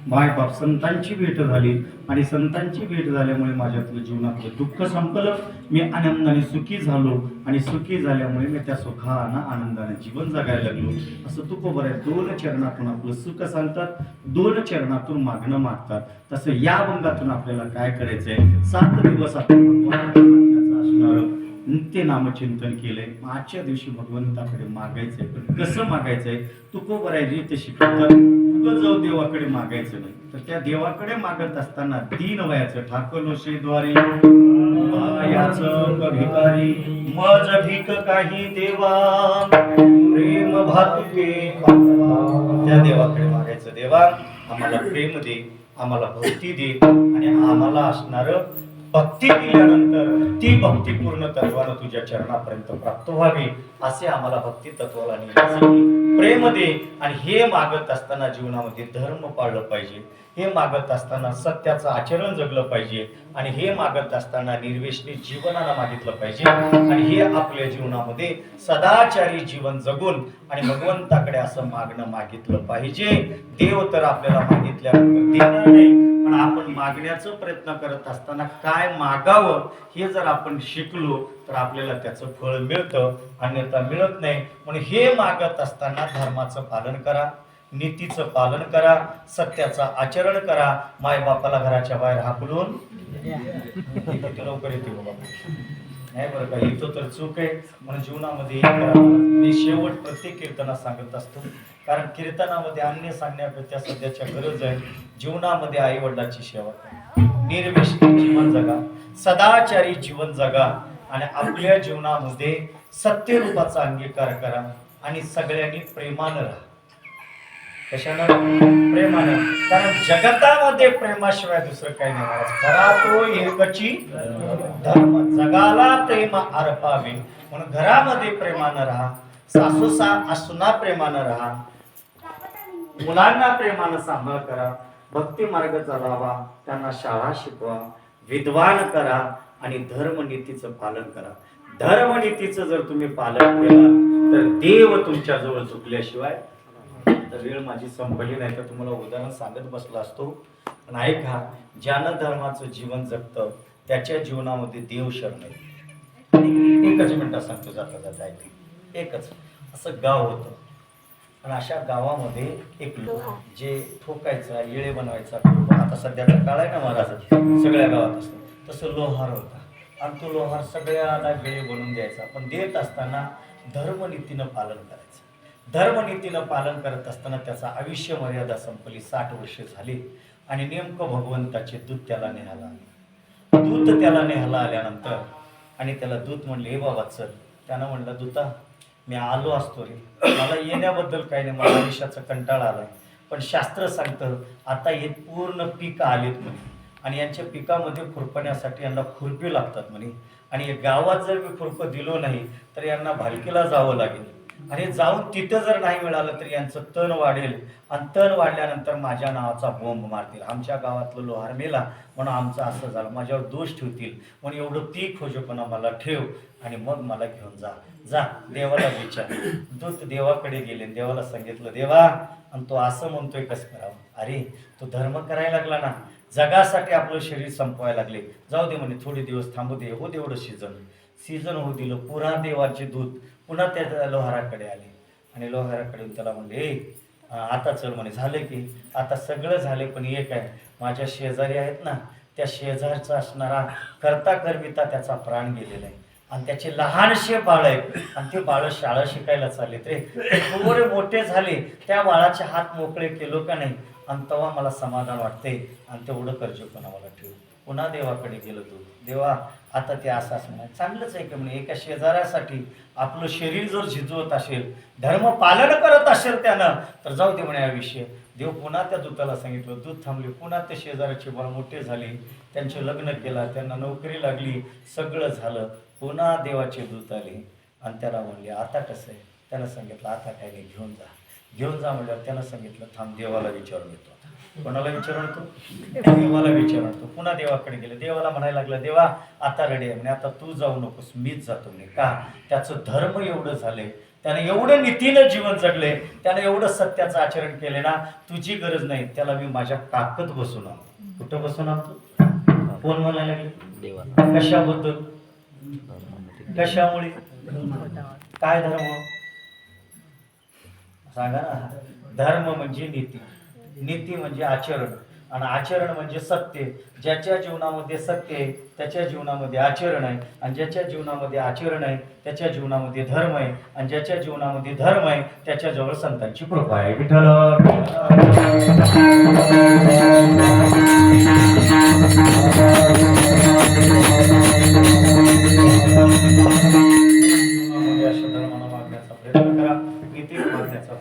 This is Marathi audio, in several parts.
मायबाप संतांची भेट झाली आणि संतांची भेट झाल्यामुळे माझ्यातलं जीवनातलं दुःख संपलं. मी आनंदाने सुखी झालो आणि सुखी झाल्यामुळे मी त्या सुखानं आनंदाने जीवन जगायला लागलो. असं तुकोबर आहे. 2 चरणातून आपलं सुख सांगतात, 2 चरणातून मागणं मागतात. तसं या अभंगातून आपल्याला काय करायचंय, 7 दिवस आपण असणार नित्य नामचिंतन केलंय. आजच्या दिवशी भगवंताकडे मागायचंय. पण कसं मागायचंय, तुकोबर आहे रीत शिकवतात. जाऊ देवाकडे मागायचं नाही, तर त्या देवाकडे मागत असताना दीन वयाचं ठाकलोशे द्वारे याचं भिकारी मज भीक काही देवा प्रेम भातुके. त्या देवाकडे मागायचं, देवा आम्हाला प्रेम दे, आम्हाला भक्ती दे आणि आम्हाला असणार भक्ती दिल्यानंतर ती भक्ती पूर्ण तत्वानं तुझ्या चरणापर्यंत प्राप्त व्हावी, असे आम्हाला भक्ती तत्वाला नेण्यासाठी प्रेम दे. आणि हे मागत असताना जीवनामध्ये धर्म पाळलं पाहिजे, हे मागत असताना सत्याचं आचरण जगलं पाहिजे आणि हे मागत असताना निर्वेशनी जीवनाला मागितलं पाहिजे. आणि हे आपल्या जीवनामध्ये सदाचारी जीवन जगून आणि भगवंताकडे असं मागणं मागितलं पाहिजे. देव तर आपल्याला मागितल्यानंतर देणार नाही, पण आपण मागण्याचा प्रयत्न करत असताना काय मागावं हे जर आपण शिकलो तर आपल्याला त्याचं फळ मिळतं, अन्यथा मिळत नाही. म्हणून हे मागत असताना धर्माचं पालन करा, नीतीचं पालन करा, सत्याचं आचरण करा. मायबापाला घराच्या बाहेर हाकलून किती लवकर येते बाबा नाही बरं का, इथं तर चूक आहे. म्हणून जीवनामध्ये मी शेवट प्रत्येक कीर्तनात सांगत असतो, कारण कीर्तनामध्ये अन्य सांगण्यापेक्षा सध्याच्या गरज आहे जीवनामध्ये आई वडिलांची सेवा करा, निर्वेशनी जीवन जगा, सदाचारी जीवन जगा आणि आपल्या जीवनामध्ये सत्यरूपाचा अंगीकार करा आणि सगळ्यांनी प्रेमानं राहा. कशानं? प्रेमानं. कारण जगतामध्ये प्रेमाशिवाय दुसरं काही नाही. खरा तो एकची धर्म, जगाला प्रेम अर्पावे. म्हणून घरामध्ये प्रेमानं राहा, सासूना प्रेमानं राहा, मुलांना प्रेमानं सांभाळ करा, भक्ती मार्ग चालावा, त्यांना शाळा शिकवा, विद्वान करा आणि धर्मनीतीचं पालन करा. धर्मनीतीचं जर तुम्ही पालन केलं तर देव तुमच्या जवळ चुकल्याशिवाय. तर वेळ माझी संपली नाही तर तुम्हाला उदाहरण सांगत बसला असतो, पण ऐका, ज्यानं धर्माचं जीवन जगतं त्याच्या जीवनामध्ये देव शरण आहे. एकच मिनिटात सांगतो जाता जाता ऐक. एकच असं गाव होतं आणि अशा गावामध्ये एक लोक जे ठोकायचा, येळे बनवायचा, आता सध्याचा काळ आहे ना महाराज, सगळ्या गावात असतं तसं लोहार होता आणि तो लोहार सगळ्यांना वेळे बनवून द्यायचा. पण देत असताना धर्मनीतीनं पालन करायचं. धर्मनीतीनं पालन करत असताना त्याचा आयुष्य मर्यादा संपली, 60 वर्ष झाली आणि नेमकं भगवंताचे दूत त्याला न्यायला आले. दूत त्याला न्यायला आल्यानंतर आणि त्याला दूत म्हणले, हे बाबा चल. त्यानं म्हणलं, दूता मी आलो असतो रे, मला येण्याबद्दल काही नाही, मला आयुष्याचा कंटाळा आलाय, पण शास्त्र सांगतं आता हे पूर्ण पीक आलेत म्हणे आणि यांच्या पिकामध्ये खुरपण्यासाठी यांना खुरपी लागतात म्हणे आणि गावात जर मी खुरपं दिलो नाही तर यांना भालकीला जावं लागेल आणि जाऊन तिथं जर नाही मिळालं तर यांचं तण वाढेल आणि तण वाढल्यानंतर माझ्या नावाचा बोंब मारतील, आमच्या गावातलं लोहार मेला म्हणून आमचं असं झालं, माझ्यावर दोष ठेवतील, म्हणून एवढं पीक खोजपणा मला ठेव आणि मग मला घेऊन जा. जा देवाला विचार. दूत देवाकडे गेले, देवाला सांगितलं, देवा आणि तो असं म्हणतोय कसं करावं. अरे तो धर्म करायला लागला ना, जगासाठी आपलं शरीर संपवायला लागले, जाऊ दे म्हणे, थोडे दिवस थांबू दे, हो तेवढं सीझन होऊ दिलं. पुन्हा देवाचे दूत पुन्हा त्या लोहाराकडे आले आणि लोहाराकडे त्याला म्हणले, आता चल म्हणे, झालं की आता सगळं झाले, पण एक आहे, माझ्या शेजारी आहेत ना, त्या शेजारचा असणारा करता करविता त्याचा प्राण गेलेला आहे आणि त्याचे लहानशे बाळ आहेत आणि ते बाळ शाळा शिकायला चाललेत रे, थोडे मोठे झाले, त्या बाळाचे हात मोकळे केलो का नाही आणि तेव्हा मला समाधान वाटते आणि तेवढं कर्जपणा मला ठेव. पुन्हा देवाकडे गेलो तू, देवा आता ते असं असं चांगलंच आहे का म्हणे, एका शेजाऱ्यासाठी आपलं शरीर जर झिजवत असेल, धर्म पालन करत असेल त्यानं, तर जाऊ दे म्हणे हा विषय. देव पुन्हा त्या दूताला सांगितलं, दूत थांबले, पुन्हा ते शेजाऱ्याचे बाळ मोठे झाले, त्यांचे लग्न केलं, त्यांना नोकरी लागली, सगळं झालं. पुन्हा देवाचे दूत आले आणि त्याला म्हणले, आता कसं आहे. त्यानं सांगितलं, आता काय नाही, घेऊन जा म्हणल्यावर त्यानं सांगितलं, थांब देवाला विचारून येतो. कोणाला विचारून येतो? देवाला विचारून येतो. पुन्हा देवाकडे गेले, देवाला म्हणायला लागला, देवा आता रेडी आहे म्हणे, आता तू जाऊ नकोस, मीच जातो म्हणे. का? त्याचं धर्म एवढं झालंय, त्याने एवढं नीतीनं जीवन जगले, त्याने एवढं सत्याचं आचरण केले ना, तुझी गरज नाही, त्याला मी माझ्या ताकद बसून आणतो. कुठं बसून आणतो? कोण म्हणायला लागले? कशाबद्दल? कशामुळे? काय धर्म सांगा ना. धर्म म्हणजे नीती, नीती म्हणजे आचरण, आणि आचरण म्हणजे सत्य. ज्याच्या जीवनामध्ये सत्य आहे त्याच्या जीवनामध्ये आचरण आहे, आणि ज्याच्या जीवनामध्ये आचरण आहे त्याच्या जीवनामध्ये धर्म आहे, आणि ज्याच्या जीवनामध्ये धर्म आहे त्याच्याजवळ संतांची कृपा आहे. विठ्ठल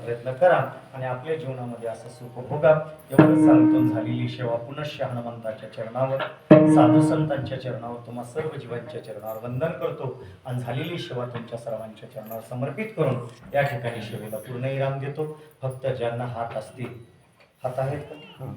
प्रयत्न करा आणि आपल्या जीवनामध्ये असं सुख भोगा. एवढं सांगून झालेली सेवा पुनश्च हनुमंताच्या चरणावर, साधू संतांच्या चरणावर, तुम्हा सर्व जीवांच्या चरणावर वंदन करतो, आणि झालेली सेवा तुमच्या सर्वांच्या चरणावर समर्पित करून या ठिकाणी सेवेला पूर्ण विराम देतो. फक्त ज्यांना हात असतील, हात आहेत का?